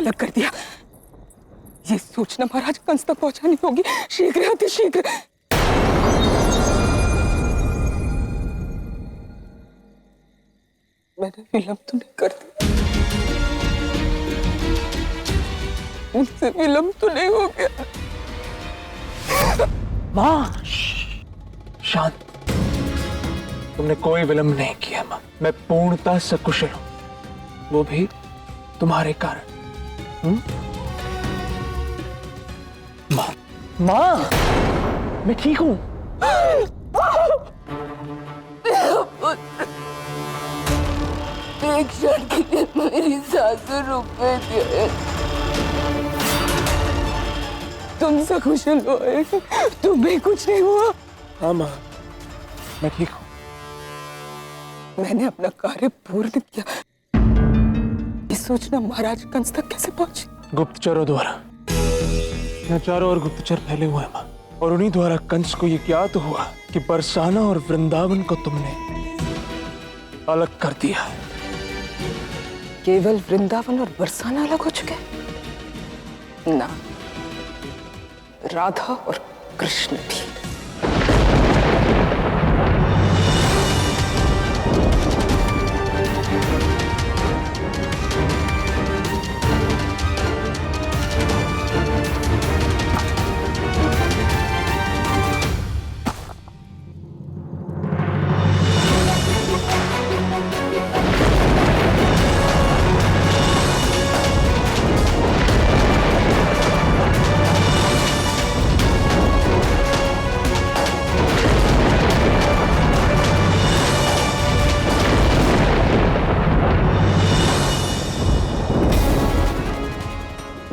अलग कर दिया। ये सूचना महाराज कंस तक पहुंचानी होगी, शीघ्र अति शीघ्र। मैंने विलंब तो नहीं कर दिया, मुझसे विलंब तो नहीं हो गया। माँ शांत, तुमने कोई विलंब नहीं किया माँ। मैं पूर्णतः सकुशल हूं, वो भी तुम्हारे कारण। माँ माँ, मैं ठीक हूं। एक क्षण के लिए मेरी सांसें रुक गई। तुम सकुशल हो, तुम्हें कुछ नहीं हुआ? हाँ माँ, मैं ठीक हूं। मैंने अपना कार्य पूर्ण किया। ये सूचना महाराज कंस तक कैसे पहुंची? गुप्तचरों द्वारा। यहाँ चारों ओर गुप्तचर फैले हुए हैं माँ, और उन्हीं द्वारा कंस को ये ज्ञात हुआ कि बरसाना और वृंदावन को तुमने अलग कर दिया है। केवल वृंदावन और बरसाना अलग हो चुके? ना, राधा और कृष्ण भी।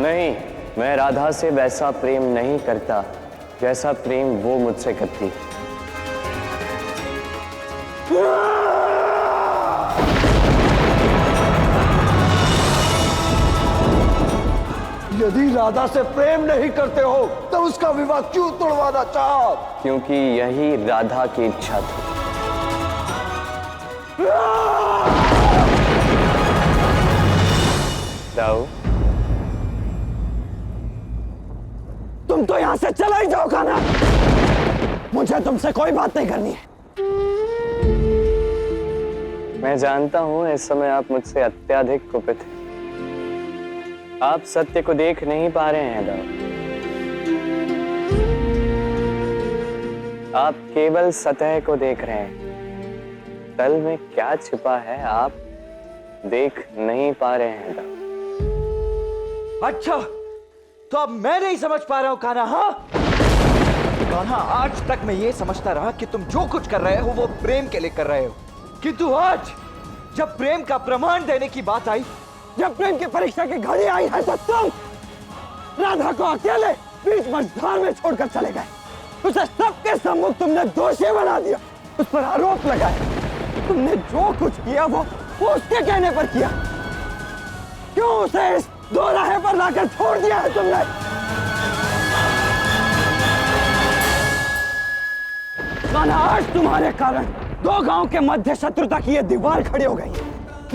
नहीं, मैं राधा से वैसा प्रेम नहीं करता जैसा प्रेम वो मुझसे करती। यदि राधा से प्रेम नहीं करते हो तो उसका विवाह क्यों तोड़वाना चाहा? क्योंकि यही राधा की इच्छा थी। दाऊ, तुम तो यहां से चला ही जाओ कान्हा। मुझे तुमसे कोई बात नहीं करनी है। मैं जानता हूं इस समय आप मुझसे अत्यधिक कुपित हैं। आप सत्य को देख नहीं पा रहे हैं दाऊ। आप केवल सतह को देख रहे हैं, तल में क्या छिपा है आप देख नहीं पा रहे हैं दाऊ। अच्छा, तो अब मैं नहीं समझ पा रहा हूं कान्हा। हाँ कान्हा, आज तक मैं ये समझता रहा कि तुम जो कुछ कर रहे हो वो प्रेम के लिए कर रहे हो, किंतु आज जब प्रेम का प्रमाण देने की बात आई, जब प्रेम की परीक्षा की घड़ी आई है, तो तुम राधा को अकेले बीच मझधार में छोड़कर चले गए। उसे सबके सम्मुख तुमने दोषी बना दिया, उस पर आरोप लगाया। तुमने जो कुछ किया वो उसके कहने पर किया। क्यों उसे इस दो राहे पर लाकर छोड़ दिया है तुमने? कान्हा, आज तुम्हारे कारण दो गांव के मध्य शत्रुता की ये दीवार खड़ी हो गई।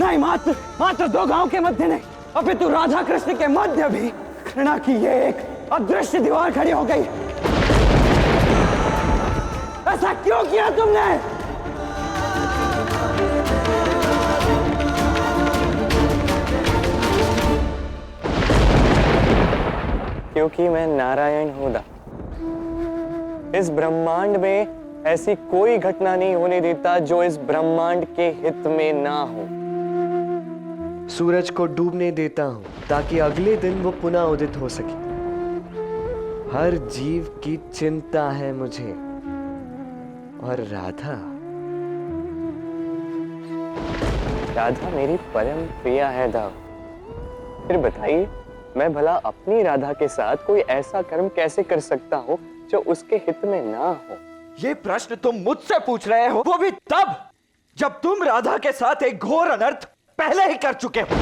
नहीं, मात्र दो गांव के मध्य नहीं, अपितु राधा कृष्ण के मध्य भी घृणा की ये एक अदृश्य दीवार खड़ी हो गई। ऐसा क्यों किया तुमने? क्योंकि मैं नारायण हूं दाऊ। इस ब्रह्मांड में ऐसी कोई घटना नहीं होने देता जो इस ब्रह्मांड के हित में ना हो। सूरज को डूबने देता हूं ताकि अगले दिन वो पुनः उदित हो सके। हर जीव की चिंता है मुझे, और राधा मेरी परम प्रिया है दाऊ। फिर बताइए, मैं भला अपनी राधा के साथ कोई ऐसा कर्म कैसे कर सकता हूं जो उसके हित में ना हो? ये प्रश्न तुम मुझसे पूछ रहे हो, वो भी तब जब तुम राधा के साथ एक घोर अनर्थ पहले ही कर चुके हो।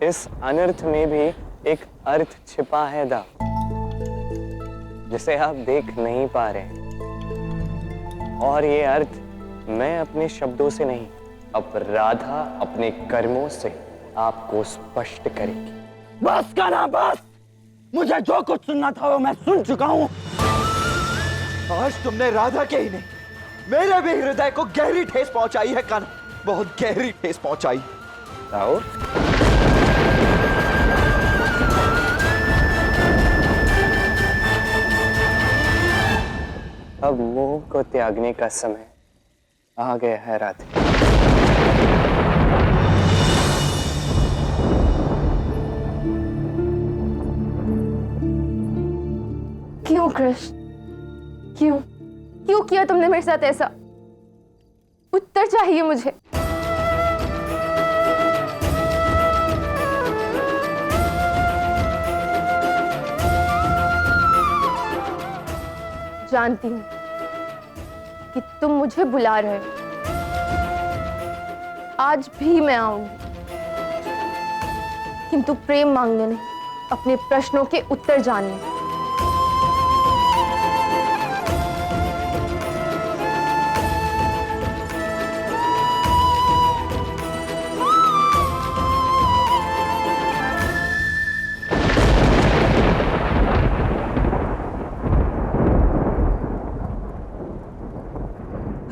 इस अनर्थ में भी एक अर्थ छिपा है दाऊ, जिसे आप देख नहीं पा रहे। और ये अर्थ मैं अपने शब्दों से नहीं, अब राधा अपने कर्मों से आपको स्पष्ट करेगी। बस कान्हा बस, मुझे जो कुछ सुनना था वो मैं सुन चुका हूं। आज तुमने राधा के ही नहीं, मेरे भी हृदय को गहरी ठेस पहुंचाई है कान्हा, बहुत गहरी ठेस पहुंचाई। राहुल, अब मोह को त्यागने का समय आ गया है राधे। क्यों कृष्ण, क्यों क्यों किया तुमने मेरे साथ ऐसा? उत्तर चाहिए मुझे। जानती हूं कि तुम मुझे बुला रहे हो। आज भी मैं आऊंगी, किंतु प्रेम मांगने नहीं, अपने प्रश्नों के उत्तर जानने।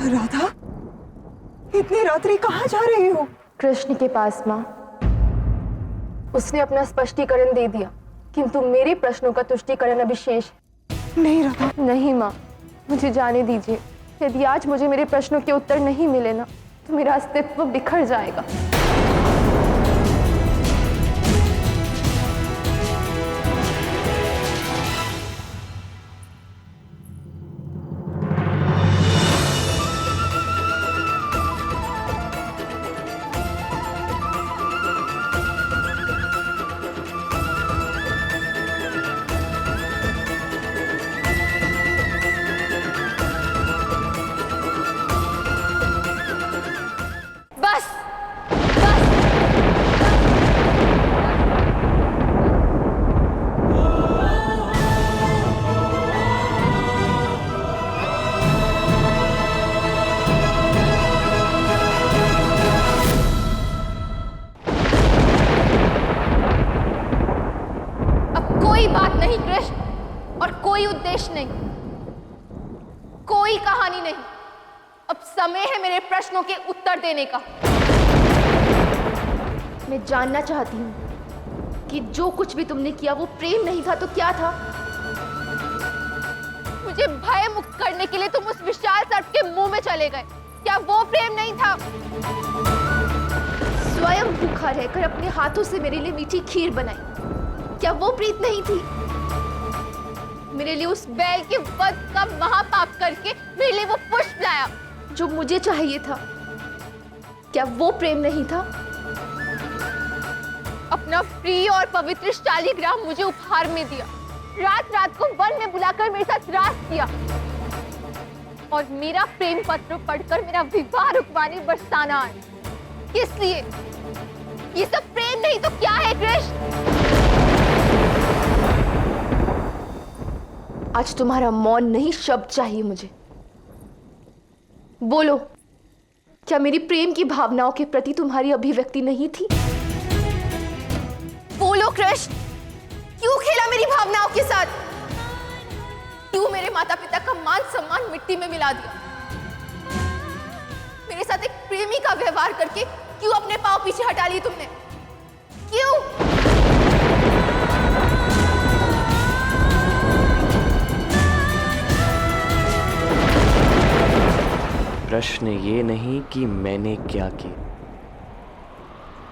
राधा, इतनी रात्रि कहाँ जा रही हो? कृष्ण के पास माँ। उसने अपना स्पष्टीकरण दे दिया, किंतु मेरे प्रश्नों का तुष्टीकरण अभी शेष है। नहीं राधा, नहीं माँ, मुझे जाने दीजिए। यदि आज मुझे मेरे प्रश्नों के उत्तर नहीं मिले ना, तो मेरा अस्तित्व बिखर जाएगा। बस बस, अब कोई बात नहीं कृष्ण, और कोई उद्देश्य नहीं, कोई कहानी नहीं। अब समय है मेरे प्रश्नों के उत्तर देने का। मैं जानना चाहती हूं कि जो कुछ भी तुमने किया वो प्रेम नहीं था तो क्या था? मुझे भय मुक्त करने के लिए तुम उस विशाल सर्प के मुंह में चले गए, क्या वो प्रेम नहीं था? स्वयं भूखा रहकर अपने हाथों से मेरे लिए मीठी खीर बनाई, क्या वो प्रीत नहीं थी? मेरे लिए उस बैल के वध का महापाप करके मेरे लिए वो पुष्प लाया जो मुझे चाहिए था, क्या वो प्रेम नहीं था? अपना प्रिय और पवित्र शालिग्राम मुझे उपहार में दिया, रात रात को वन में बुलाकर मेरे साथ रास किया, और मेरा प्रेम पत्र पढ़कर मेरा विवाह रुकवाने बरसाना आए। किस लिए? ये सब प्रेम नहीं तो क्या है कृष्ण? आज तुम्हारा मौन नहीं, शब्द चाहिए मुझे। बोलो, क्या मेरी प्रेम की भावनाओं के प्रति तुम्हारी अभिव्यक्ति नहीं थी? बोलो कृष्ण, क्यों खेला मेरी भावनाओं के साथ? क्यों मेरे माता पिता का मान सम्मान मिट्टी में मिला दिया? मेरे साथ एक प्रेमी का व्यवहार करके क्यों अपने पांव पीछे हटा लिए तुमने? क्यों? प्रश्न ये नहीं कि मैंने क्या किया,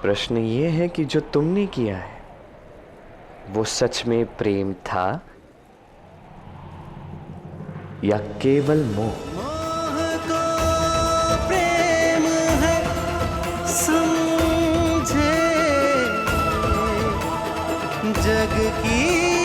प्रश्न ये है कि जो तुमने किया है वो सच में प्रेम था या केवल मोह? प्रेम है समझे जग की